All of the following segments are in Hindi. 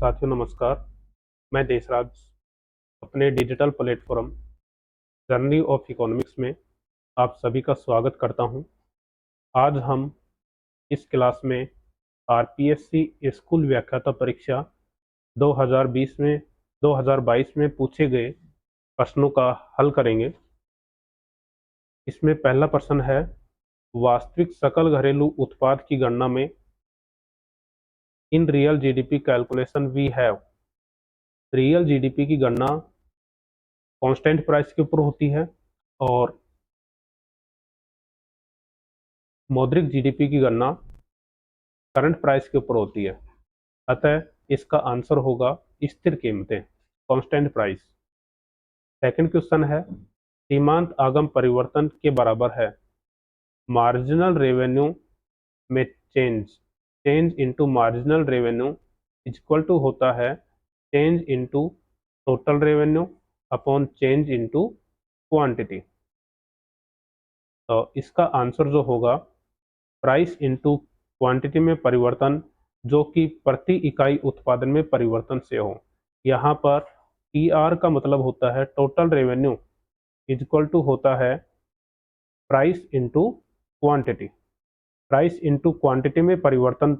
साथियों नमस्कार। मैं देशराज अपने digital platform journey of economics में आप सभी का स्वागत करता हूं। आज हम इस क्लास में आरपीएससी स्कूल व्याख्याता परीक्षा 2022 में पूछे गए प्रश्नों का हल करेंगे। इसमें पहला प्रश्न है, वास्तविक सकल घरेलू उत्पाद की गणना में in real GDP calculation we have. Real GDP की गणना कांस्टेंट प्राइस के ऊपर होती है और मौद्रिक जीडीपी की गणना करंट प्राइस के ऊपर होती है। अतः इसका आंसर होगा स्थिर कीमतें, कांस्टेंट प्राइस। सेकंड क्वेश्चन है, सीमांत आगम परिवर्तन के बराबर है मार्जिनल रेवेन्यू में change into marginal revenue equal to होता है change into total revenue upon change into quantity. तो इसका आंसर जो होगा प्राइस इनटू क्वांटिटी में परिवर्तन, जो कि प्रति इकाई उत्पादन में परिवर्तन से हो। यहाँ पर टीआर का मतलब होता है टोटल रेवेन्यू इक्वल टू होता है price into quantity. Price into quantity में परिवर्तन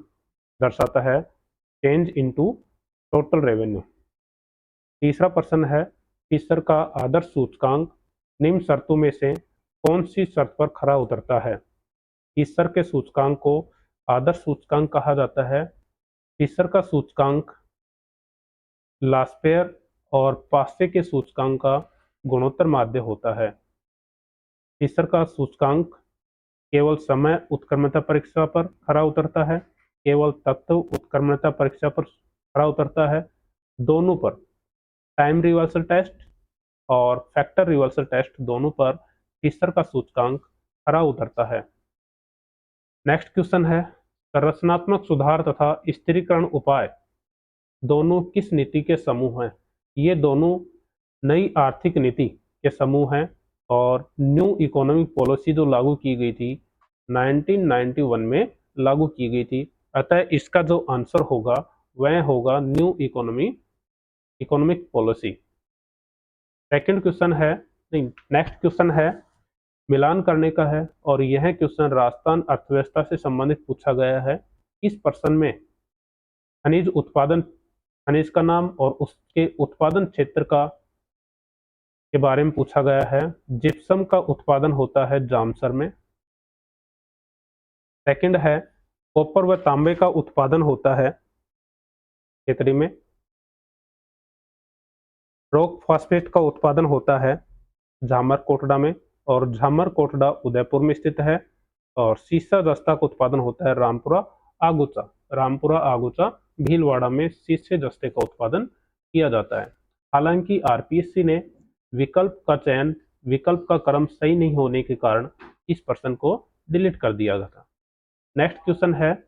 दर्शाता है चेंज इनटू टोटल रेवेन्यू। तीसरा प्रश्न है, फिशर का आदर्श सूचकांक निम्न शर्तों में से कौन सी शर्त पर खरा उतरता है। फिशर के सूचकांक को आदर्श सूचकांक कहा जाता है। फिशर का सूचकांक लास्पेयर और पास्चे के सूचकांक का गुणोत्तर माध्य होता है। फिशर का सूचकांक केवल समय उत्क्रमणता परीक्षा पर खरा उतरता है, केवल तत्व उत्क्रमणता परीक्षा पर खरा उतरता है। दोनों पर, टाइम रिवर्सल टेस्ट और फैक्टर रिवर्सल टेस्ट, दोनों पर फिशर का सूचकांक खरा उतरता है। नेक्स्ट क्वेश्चन है, संरचनात्मक सुधार तथा स्थिरीकरण उपाय दोनों किस नीति के समूह हैं। ये दोनों नई आर्थिक नीति के समूह हैं और न्यू इकोनॉमिक पॉलिसी जो लागू की गई थी 1991 में लागू की गई थी। अतः इसका जो आंसर होगा वह होगा new economic policy. Second question है, नेक्स्ट क्वेश्चन है, मिलान करने का है और यह क्वेश्चन राजस्थान अर्थव्यवस्था से संबंधित पूछा गया है। इस प्रश्न में खनिज का नाम और उसके उत्पादन क्षेत्र के बारे में पूछा गया है। जिप्सम का उत्पादन होता है जामसर में। सेकंड है, कॉपर व तांबे का उत्पादन होता है खेतड़ी में। रॉक फास्फेट का उत्पादन होता है झामर कोटड़ा में और झामर कोटड़ा उदयपुर में स्थित है। और सीसा जस्ता का उत्पादन होता है रामपुरा आगुचा भीलवाड़ा में सीसे जस्ते का उत्पादन किया जाता है। हालांकि आरपीएससी ने विकल्प का क्रम सही नहीं होने के कारण इस प्रश्न को डिलीट कर दिया गया था। नेक्स्ट क्वेश्चन है,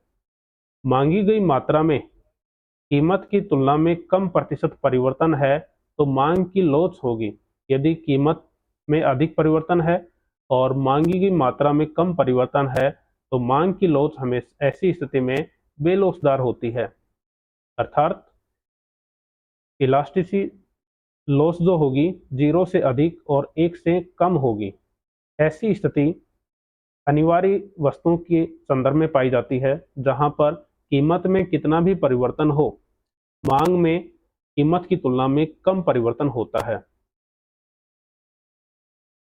मांगी गई मात्रा में कीमत की तुलना में कम प्रतिशत परिवर्तन है तो मांग की लॉस होगी। यदि कीमत में अधिक परिवर्तन है और मांगी गई मात्रा में कम परिवर्तन है तो मांग की लॉस हमेशा ऐसी स्थिति में बेलौसदार होती है, अर्थात इलास्टिसिटी लॉस जो होगी 0 से अधिक और 1 से कम होगी। ऐसी स्थिति अनिवार्य वस्तुओं के संदर्भ में पाई जाती है, जहां पर कीमत में कितना भी परिवर्तन हो, मांग में कीमत की तुलना में कम परिवर्तन होता है।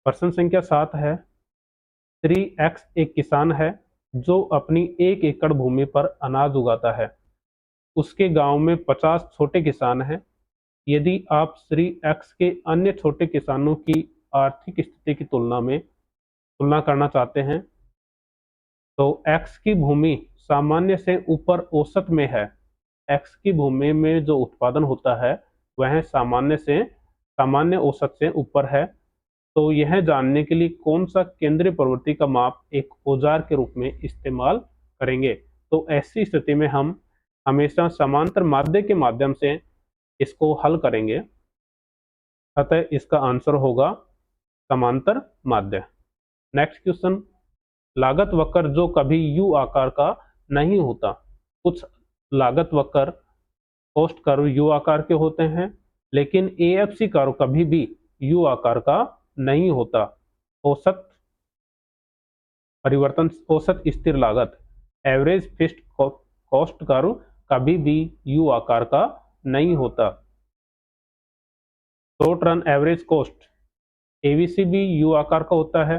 प्रश्न संख्या 7 है, श्री एक्स एक किसान है जो अपनी 1 एकड़ भूमि पर अनाज उगाता है। उसके गांव में 50 छोटे किसान हैं। यदि आप श्री एक्स के अन्य छोटे किसानों की आर्थिक स्थिति की तुलना करना चाहते हैं तो एक्स की भूमि सामान्य से ऊपर औसत में है। एक्स की भूमि में जो उत्पादन होता है वह सामान्य औसत से ऊपर है। तो यह जानने के लिए कौन सा केंद्रीय प्रवृत्ति का माप एक औजार के रूप में इस्तेमाल करेंगे। तो ऐसी स्थिति में हम हमेशा समांतर माध्य के माध्यम से इसको हल करेंगे। अतः इसका आंसर होगा समांतर माध्य। नेक्स्ट क्वेश्चन, लागत वक्र जो कभी यू आकार का नहीं होता। कुछ लागत वक्र कोस्ट कर्व यू आकार के होते हैं, लेकिन एएफसी कर्व कभी भी यू आकार का नहीं होता। औसत परिवर्तन, औसत स्थिर लागत, एवरेज फिक्स्ड कॉस्ट कर्व कभी भी यू आकार का नहीं होता। Short run average cost, AVC भी यू आकार का होता है।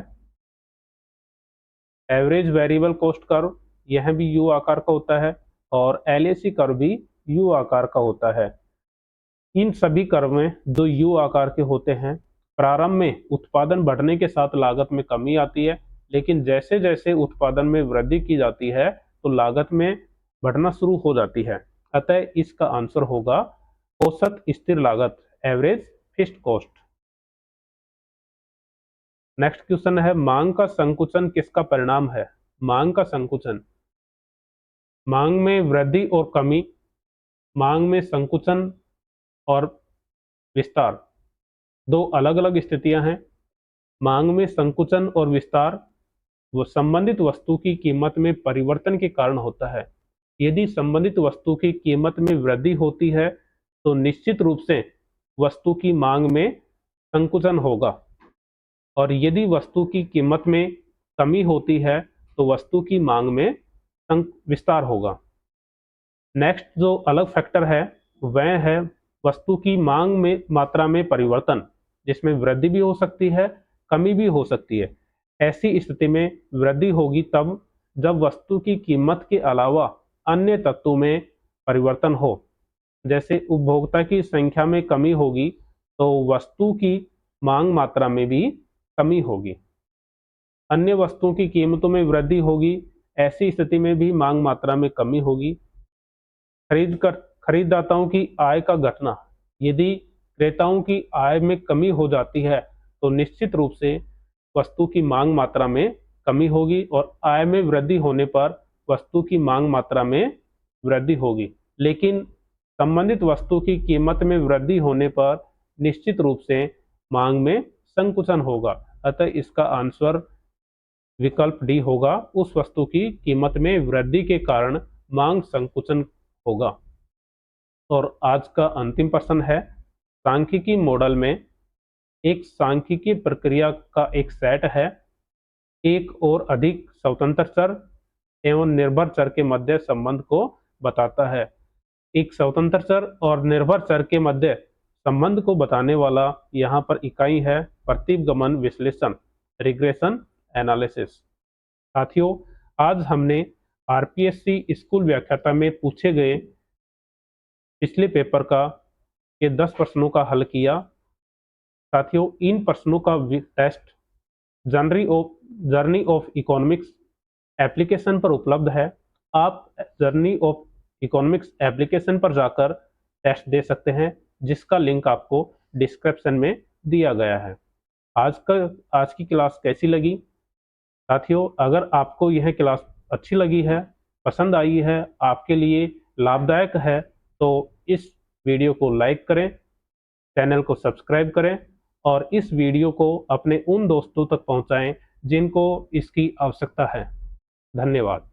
एवरेज वेरिएबल कॉस्ट कर्व, यह भी यू आकार का होता है, और एलएसी कर्व भी यू आकार का होता है। इन सभी कर्व में जो यू आकार के होते हैं, प्रारंभ में उत्पादन बढ़ने के साथ लागत में कमी आती है, लेकिन जैसे जैसे उत्पादन में वृद्धि की जाती है तो लागत में बढ़ना शुरू हो जाती है। अतः इसका आंसर होगा औसत स्थिर लागत, average fixed cost. Next question है, मांग का संकुचन किसका परिणाम है? मांग का संकुचन, मांग में वृद्धि और कमी, मांग में संकुचन और विस्तार, दो अलग अलग स्थितियां हैं। मांग में संकुचन और विस्तार वो संबंधित वस्तु की कीमत में परिवर्तन के कारण होता है। यदि संबंधित वस्तु की कीमत में वृद्धि होती है तो निश्चित रूप से वस्तु की मांग में संकुचन होगा, और यदि वस्तु की कीमत में कमी होती है तो वस्तु की मांग में विस्तार होगा। नेक्स्ट जो अलग फैक्टर है वह है वस्तु की मांग में मात्रा में परिवर्तन, जिसमें वृद्धि भी हो सकती है, कमी भी हो सकती है। ऐसी स्थिति में वृद्धि होगी तब जब वस्तु की कीमत के अलावा अन्य तत्वों में परिवर्तन हो। जैसे उपभोक्ता की संख्या में कमी होगी तो वस्तु की मांग मात्रा में भी कमी होगी। अन्य वस्तुओं की कीमतों में वृद्धि होगी, ऐसी स्थिति में भी मांग मात्रा में कमी होगी। खरीददाताओं की आय का घटना, यदि क्रेताओं की आय में कमी हो जाती है तो निश्चित रूप से वस्तु की मांग मात्रा में कमी होगी, और आय में वृद्धि होने पर वस्तु की मांग मात्रा में वृद्धि होगी। लेकिन संबंधित वस्तु की कीमत में वृद्धि होने पर निश्चित रूप से मांग में संकुचन होगा। अतः इसका आंसर विकल्प डी होगा, उस वस्तु की कीमत में वृद्धि के कारण मांग संकुचन होगा। और आज का अंतिम प्रश्न है, सांख्यिकी मॉडल में एक सांख्यिकी प्रक्रिया का एक सेट है, एक और अधिक स्वतंत्र चर एवं निर्भर चर के मध्य संबंध को बताता है। एक स्वतंत्र चर और निर्भर चर के मध्य संबंध को बताने वाला यहाँ पर इकाई है प्रतिगमन विश्लेषण, रिग्रेशन एनालिसिस। साथियों, आज हमने आरपीएससी स्कूल व्याख्याता में पूछे गए पिछले पेपर का के 10 प्रश्नों का हल किया। साथियों, इन प्रश्नों का test journey of economics application पर उपलब्ध है। आप जर्नी ऑफ इकोनॉमिक्स एप्लीकेशन पर जाकर टेस्ट दे सकते हैं, जिसका लिंक आपको डिस्क्रिप्शन में दिया गया है। आज की क्लास कैसी लगी? साथियों, अगर आपको यह क्लास अच्छी लगी है, पसंद आई है, आपके लिए लाभदायक है, तो इस वीडियो को लाइक करें, चैनल को सब्सक्राइब करें और इस वीडियो को अपने उन दोस्तों तक पहुंचाएं जिनको इसकी आवश्यकता है। धन्यवाद।